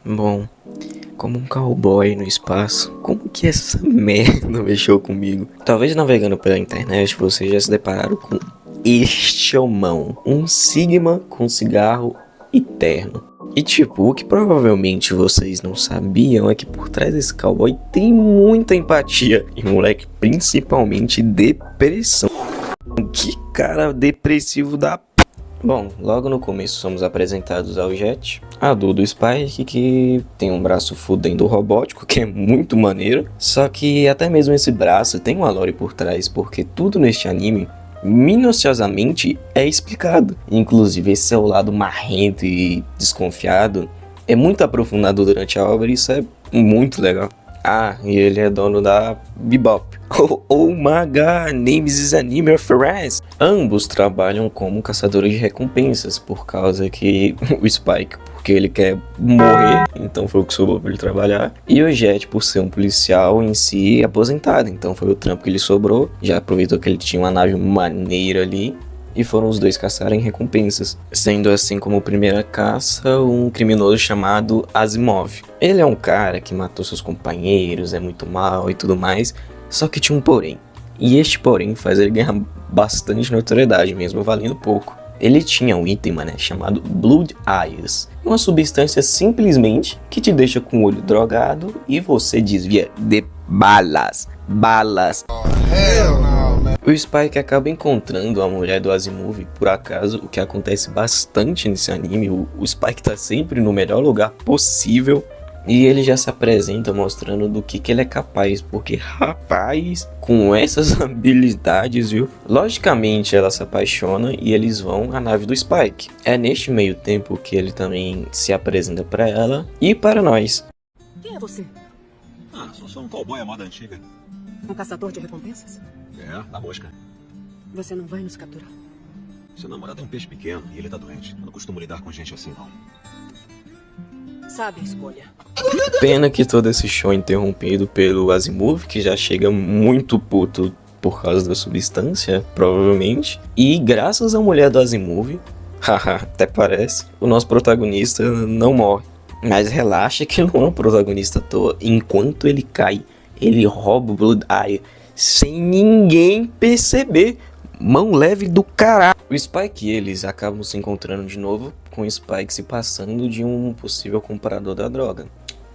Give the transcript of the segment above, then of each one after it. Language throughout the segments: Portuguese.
Bom, como um cowboy no espaço, como que essa merda mexeu comigo? Talvez navegando pela internet vocês já se depararam com este homão, um Sigma com cigarro e terno. E tipo, o que provavelmente vocês não sabiam é que por trás desse cowboy tem muita empatia e, moleque, principalmente depressão. Que cara depressivo da. Bom, logo no começo somos apresentados ao Jet, a do Spike, que tem um braço fudendo robótico, que é muito maneiro. Só que até mesmo esse braço tem uma lore por trás, porque tudo neste anime, minuciosamente, é explicado. Inclusive esse seu lado marrento e desconfiado é muito aprofundado durante a obra e isso é muito legal. Ah, e ele é dono da Bebop. Oh my god, names is anime reference. Ambos trabalham como caçadores de recompensas, por causa que o Spike, porque ele quer morrer, então foi o que sobrou pra ele trabalhar. E o Jet, por ser um policial em si aposentado, então foi o trampo que lhe sobrou. Já aproveitou que ele tinha uma nave maneira ali. E foram os dois caçarem recompensas, sendo assim como primeira caça um criminoso chamado Asimov. Ele é um cara que matou seus companheiros, é muito mal e tudo mais, só que tinha um porém. E este porém faz ele ganhar bastante notoriedade, mesmo valendo pouco. Ele tinha um item, mané, chamado Blood Eyes, uma substância simplesmente que te deixa com o olho drogado e você desvia de balas. O Spike acaba encontrando a mulher do Asimov, por acaso, o que acontece bastante nesse anime. O Spike tá sempre no melhor lugar possível e ele já se apresenta mostrando do que ele é capaz, porque rapaz, com essas habilidades, viu? Logicamente ela se apaixona e eles vão à nave do Spike. É neste meio tempo que ele também se apresenta pra ela e para nós. Quem é você? Só sou um cowboy à moda antiga. Um caçador de recompensas? É, da mosca. Você não vai nos capturar? Seu namorado é um peixe pequeno e ele tá doente. Eu não costumo lidar com gente assim, não. Sabe a escolha. Pena que todo esse show é interrompido pelo Asimov, que já chega muito puto por causa da substância, provavelmente. E graças à mulher do Asimov, haha, até parece, o nosso protagonista não morre. Mas relaxa que não é um protagonista à toa. Enquanto ele cai, ele rouba o Blood Eye sem ninguém perceber. Mão leve do caralho. O Spike e eles acabam se encontrando de novo, com o Spike se passando de um possível comprador da droga.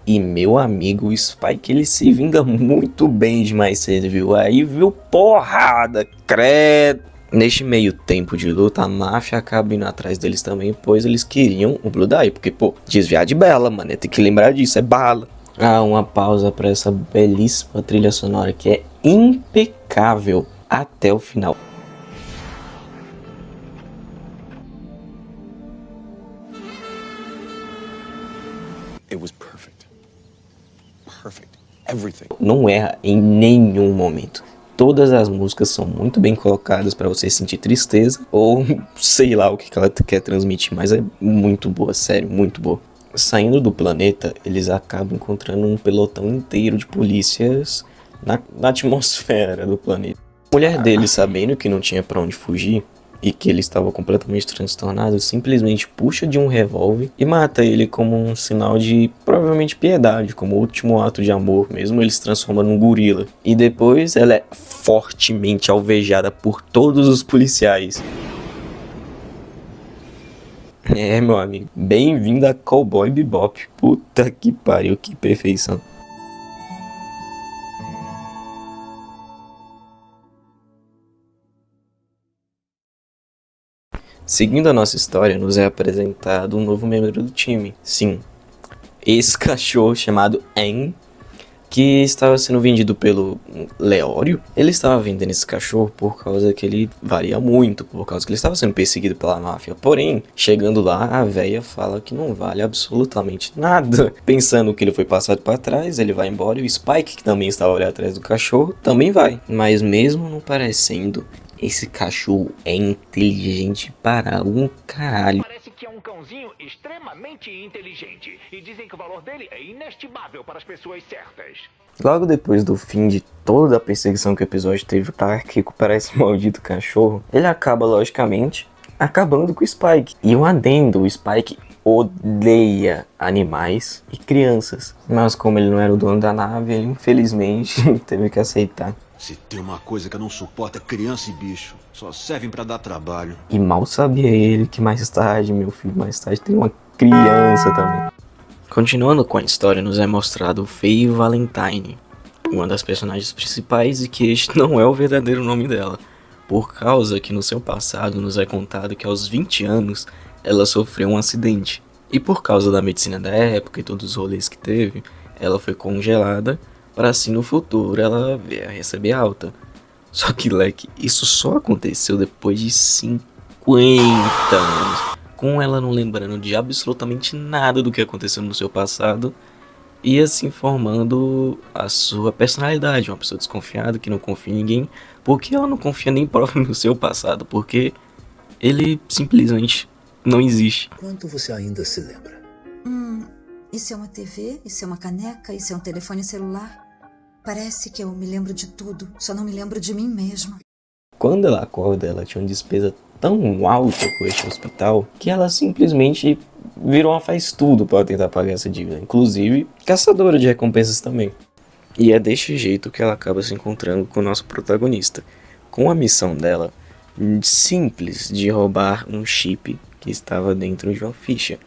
E meu amigo, o Spike, ele se vinga muito bem de mais cedo, viu? Aí viu porrada, credo. Neste meio tempo de luta, a máfia acaba indo atrás deles também, pois eles queriam o Blood Eye. Porque, pô, desviar de bala, mano, tem que lembrar disso, é bala. Ah, uma pausa para essa belíssima trilha sonora que é impecável até o final. It was perfect. Perfect. Everything. Não erra em nenhum momento. Todas as músicas são muito bem colocadas para você sentir tristeza ou sei lá o que ela quer transmitir, mas é muito boa, sério, muito boa. Saindo do planeta, eles acabam encontrando um pelotão inteiro de polícias na atmosfera do planeta. A mulher dele, sabendo que não tinha pra onde fugir e que ele estava completamente transtornado, simplesmente puxa de um revólver e mata ele como um sinal de, provavelmente, piedade, como último ato de amor, mesmo ele se transforma num gorila. E depois ela é fortemente alvejada por todos os policiais. É, meu amigo, bem-vindo a Cowboy Bebop. Puta que pariu, que perfeição. Seguindo a nossa história, nos é apresentado um novo membro do time. Sim, esse cachorro chamado Aang, que estava sendo vendido pelo Leório. Ele estava vendendo esse cachorro por causa que ele valia muito, por causa que ele estava sendo perseguido pela máfia. Porém, chegando lá, a véia fala que não vale absolutamente nada. Pensando que ele foi passado para trás, ele vai embora e o Spike, que também estava ali atrás do cachorro, também vai. Mas mesmo não parecendo, esse cachorro é inteligente para um caralho. Parece que é um cãozinho extremamente inteligente. E dizem que o valor dele é inestimável para as pessoas certas. Logo depois do fim de toda a perseguição que o episódio teve para recuperar esse maldito cachorro, ele acaba, logicamente, acabando com o Spike. E um adendo, o Spike odeia animais e crianças. Mas como ele não era o dono da nave, ele infelizmente teve que aceitar. Se tem uma coisa que eu não suporto é criança e bicho. Só servem pra dar trabalho. E mal sabia ele que mais tarde, meu filho, mais tarde tem uma criança também. Continuando com a história, nos é mostrado Faye Valentine, uma das personagens principais, e que este não é o verdadeiro nome dela, por causa que no seu passado nos é contado que aos 20 anos ela sofreu um acidente. E por causa da medicina da época e todos os rolês que teve, ela foi congelada para assim no futuro ela vir a receber alta. Só que, leque, isso só aconteceu depois de 50 anos. Com ela não lembrando de absolutamente nada do que aconteceu no seu passado. E assim formando a sua personalidade. Uma pessoa desconfiada que não confia em ninguém. Porque ela não confia nem próprio no seu passado. Porque ele simplesmente não existe. Quanto você ainda se lembra? Isso é uma TV, isso é uma caneca, isso é um telefone celular. Parece que eu me lembro de tudo, só não me lembro de mim mesma. Quando ela acorda, ela tinha uma despesa tão alta com este hospital que ela simplesmente virou uma faz-tudo para tentar pagar essa dívida. Inclusive, caçadora de recompensas também. E é deste jeito que ela acaba se encontrando com o nosso protagonista. Com a missão dela, simples, de roubar um chip que estava dentro de uma ficha.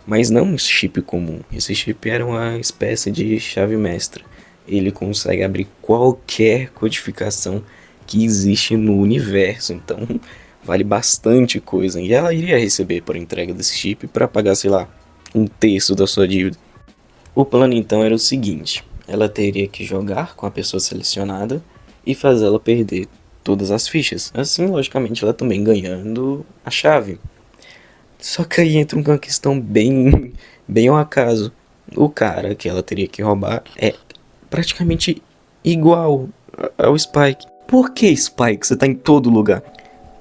Mas não um chip comum. Esse chip era uma espécie de chave mestra. Ele consegue abrir qualquer codificação que existe no universo, então vale bastante coisa. E ela iria receber por entrega desse chip para pagar, sei lá, 1/3 da sua dívida. O plano então era o seguinte: ela teria que jogar com a pessoa selecionada e fazê-la perder todas as fichas. Assim, logicamente, ela também ganhando a chave. Só que aí entra uma questão bem ao acaso. O cara que ela teria que roubar é praticamente igual ao Spike. Por que Spike? Você tá em todo lugar.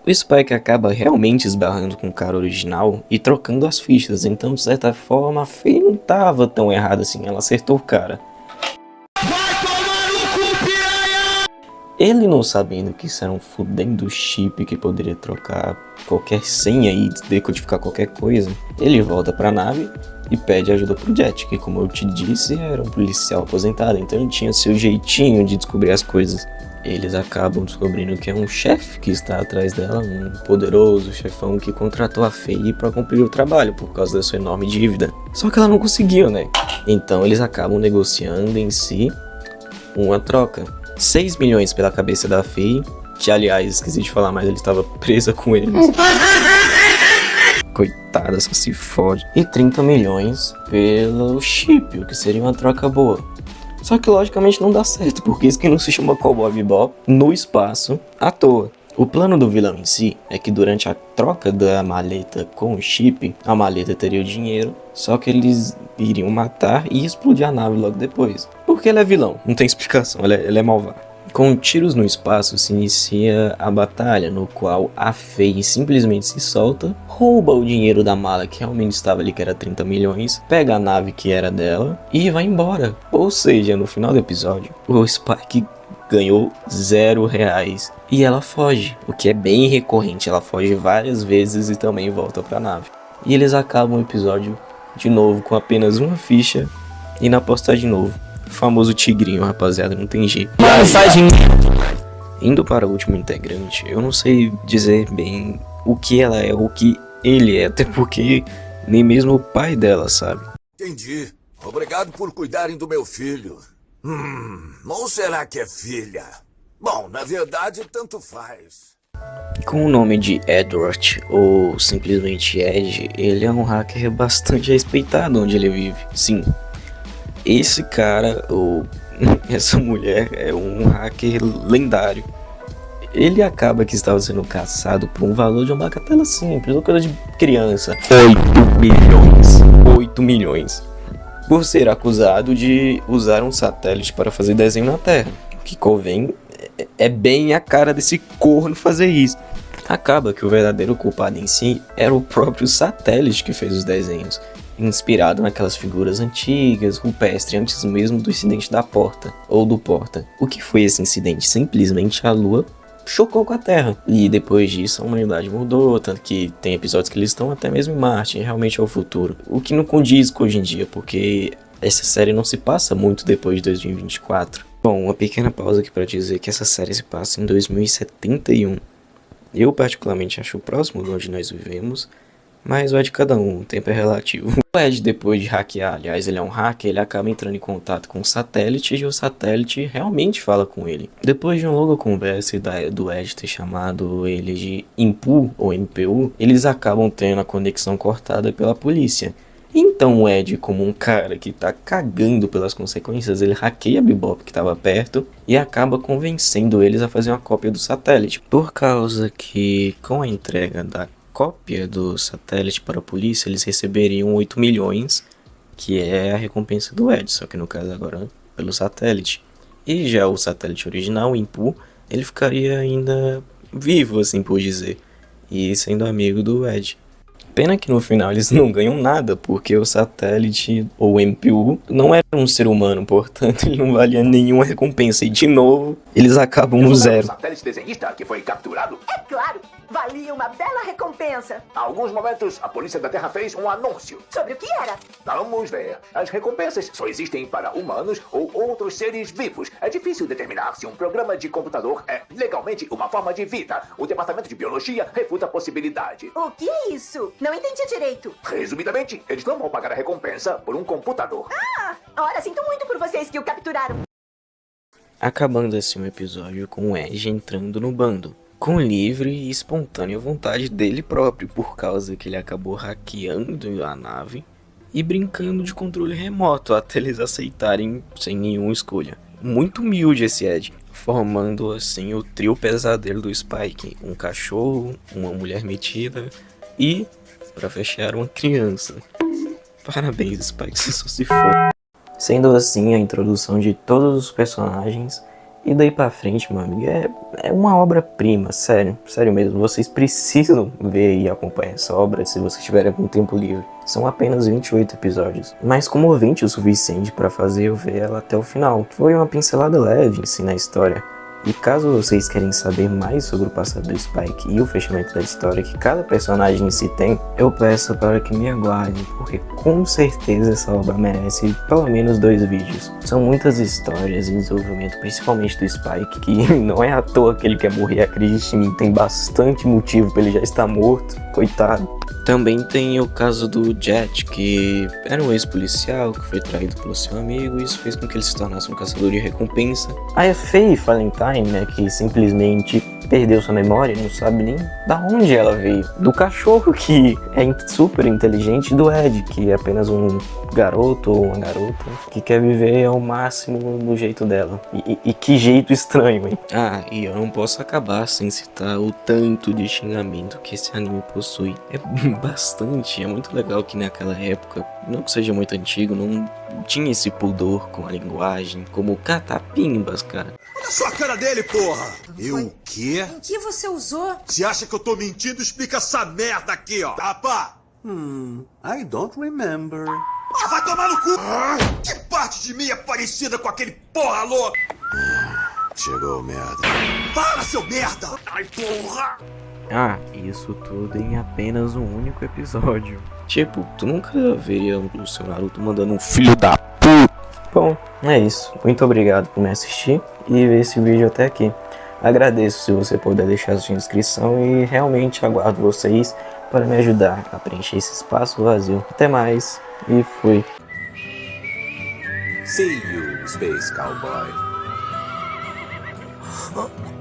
O Spike acaba realmente esbarrando com o cara original e trocando as fichas. Então, de certa forma, a Faye não tava tão errada assim. Ela acertou o cara. Ele não sabendo que isso era um fudendo chip que poderia trocar qualquer senha e decodificar qualquer coisa, ele volta pra nave e pede ajuda pro Jet, que, como eu te disse, era um policial aposentado, então ele tinha seu jeitinho de descobrir as coisas. Eles acabam descobrindo que é um chefe que está atrás dela, um poderoso chefão que contratou a Faye para cumprir o trabalho por causa da sua enorme dívida. Só que ela não conseguiu, né? Então eles acabam negociando em si uma troca. 6 milhões pela cabeça da Faye, que, aliás, esqueci de falar, mas ele estava presa com eles. Coitada, só se fode. E 30 milhões pelo chip, o que seria uma troca boa. Só que logicamente não dá certo, porque isso que não se chama Cowboy Bebop no espaço à toa. O plano do vilão em si é que durante a troca da maleta com o chip, a maleta teria o dinheiro, só que eles iriam matar e explodir a nave logo depois. Porque ele é vilão, não tem explicação, ele é malvado. Com tiros no espaço se inicia a batalha, no qual a Faye simplesmente se solta, rouba o dinheiro da mala que realmente estava ali, que era 30 milhões, pega a nave que era dela e vai embora. Ou seja, no final do episódio, o Spike ganhou R$0 e ela foge, o que é bem recorrente, ela foge várias vezes e também volta pra nave. E eles acabam o episódio de novo com apenas uma ficha e na postagem de novo. O famoso tigrinho, rapaziada, não tem jeito. Indo para o último integrante, eu não sei dizer bem o que ela é ou o que ele é, até porque nem mesmo o pai dela sabe. Entendi. Obrigado por cuidarem do meu filho. Ou será que é filha? Bom, na verdade, tanto faz. Com o nome de Edward, ou simplesmente Ed, ele é um hacker bastante respeitado onde ele vive. Sim, esse cara, ou essa mulher, é um hacker lendário. Ele acaba que estava sendo caçado por um valor de uma bagatela simples, uma coisa de criança. 8 milhões. Por ser acusado de usar um satélite para fazer desenho na Terra. O que convém é bem a cara desse corno fazer isso. Acaba que o verdadeiro culpado em si era o próprio satélite que fez os desenhos, inspirado naquelas figuras antigas, rupestres, antes mesmo do incidente da porta, ou do porta. O que foi esse incidente? Simplesmente a Lua chocou com a Terra. E depois disso a humanidade mudou, tanto que tem episódios que eles estão até mesmo em Marte, realmente é o futuro. O que não condiz com hoje em dia, porque essa série não se passa muito depois de 2024. Bom, uma pequena pausa aqui para dizer que essa série se passa em 2071. Eu particularmente acho próximo de onde nós vivemos, mas vai de cada um, o tempo é relativo. O Ed, depois de hackear, aliás, ele é um hacker, ele acaba entrando em contato com o satélite e o satélite realmente fala com ele. Depois de uma longa conversa do Ed ter chamado ele de IMPU ou MPU, eles acabam tendo a conexão cortada pela polícia. Então o Ed, como um cara que tá cagando pelas consequências, ele hackeia a Bebop que tava perto e acaba convencendo eles a fazer uma cópia do satélite. Por causa que com a entrega da cópia do satélite para a polícia, eles receberiam 8 milhões, que é a recompensa do Ed, só que no caso agora pelo satélite. E já o satélite original, o IMPU, ele ficaria ainda vivo, assim por dizer, e sendo amigo do Ed. Pena que no final eles não ganham nada, porque o satélite, ou MPU, não era um ser humano, portanto ele não valia nenhuma recompensa. E de novo, eles acabam no zero. O satélite desenhista que foi capturado? É claro, valia uma bela recompensa. Há alguns momentos, a polícia da Terra fez um anúncio. Sobre o que era? Vamos ver. As recompensas só existem para humanos ou outros seres vivos. É difícil determinar se um programa de computador é legalmente uma forma de vida. O Departamento de Biologia refuta a possibilidade. O que é isso? Não entendi direito. Resumidamente, eles não vão pagar a recompensa por um computador. Ora, sinto muito por vocês que o capturaram. Acabando assim o episódio com o Ed entrando no bando, com livre e espontânea vontade dele próprio, por causa que ele acabou hackeando a nave e brincando de controle remoto até eles aceitarem sem nenhuma escolha. Muito humilde esse Ed, formando assim o trio pesadelo do Spike, um cachorro, uma mulher metida e, pra fechar, uma criança. Parabéns, Spike, você só se for. Sendo assim a introdução de todos os personagens, e daí pra frente, meu amigo, é uma obra-prima, sério mesmo. Vocês precisam ver e acompanhar essa obra se vocês tiverem algum tempo livre. São apenas 28 episódios, mas comovente o suficiente pra fazer eu ver ela até o final. Foi uma pincelada leve assim na história. E caso vocês querem saber mais sobre o passado do Spike e o fechamento da história que cada personagem em si tem, eu peço para que me aguardem, porque com certeza essa obra merece pelo menos 2 vídeos. São muitas histórias e desenvolvimento, principalmente do Spike, que não é à toa que ele quer morrer, acredite em mim, tem bastante motivo para ele já estar morto, coitado. Também tem o caso do Jet, que era um ex-policial que foi traído pelo seu amigo e isso fez com que ele se tornasse um caçador de recompensa. A Faye Valentine, né, que simplesmente perdeu sua memória e não sabe nem da onde ela veio. Do cachorro, que é super inteligente, e do Ed, que é apenas um garoto ou uma garota que quer viver ao máximo do jeito dela. E que jeito estranho, hein? Ah, e eu não posso acabar sem citar o tanto de xingamento que esse anime possui. É bastante, é muito legal que naquela época, não que seja muito antigo, não tinha esse pudor com a linguagem, como catapimbas, cara. Olha só a cara dele, porra! Eu o quê? Em que você usou? Se acha que eu tô mentindo, explica essa merda aqui, ó. Tapa! I don't remember. Ah, vai tomar no cu! Que parte de mim é parecida com aquele porra louco? Chegou, merda. Fala, seu merda! Ai, porra! Ah, isso tudo em apenas um único episódio. Tipo, tu nunca veria o seu Naruto mandando um filho da puta. Bom, é isso. Muito obrigado por me assistir e ver esse vídeo até aqui. Agradeço se você puder deixar sua inscrição e realmente aguardo vocês para me ajudar a preencher esse espaço vazio. Até mais e fui. See you, Space Cowboy.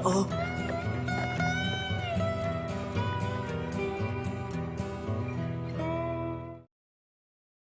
Oh.